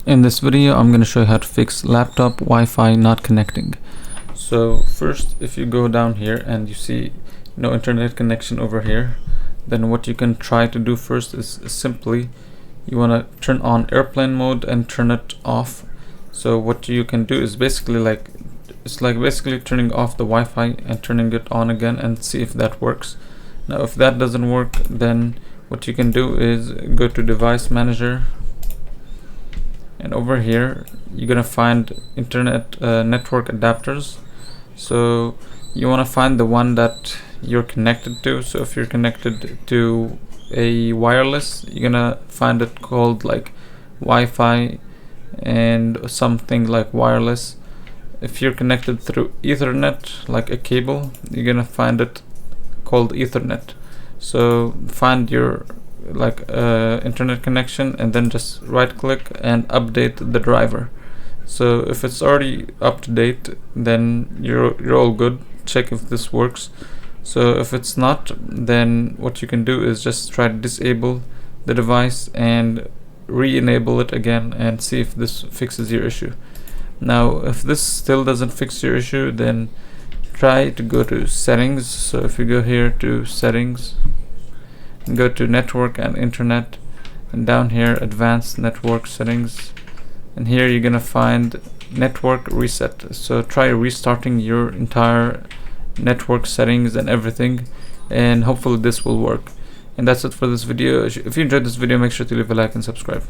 In this video, I'm going to show you how to fix laptop Wi-Fi not connecting. So first, if you go down here and you see no internet connection over here, then what you can try to do first is simply you want to turn on airplane mode and turn it off. So what you can do is basically basically turning off the Wi-Fi and turning it on again and see if that works. Now if that doesn't work, then what you can do is go to device manager, and over here you're gonna find internet network adapters. So you want to find the one that you're connected to. So if you're connected to a wireless, you're gonna find it called like Wi-Fi and something like wireless. If you're connected through Ethernet, like a cable, you're gonna find it called Ethernet. So find your internet connection and then just right click and update the driver. So if it's already up to date, then you're all good. Check if this works. So if it's not, then what you can do is just try to disable the device and re-enable it again and see if this fixes your issue. Now if this still doesn't fix your issue, then try to go to settings. So if you go here to settings and go to network and internet, and down here advanced network settings, and here you're gonna find network reset. So try restarting your entire network settings and everything, and hopefully this will work. And that's it for this video. If you enjoyed this video, make sure to leave a like and subscribe.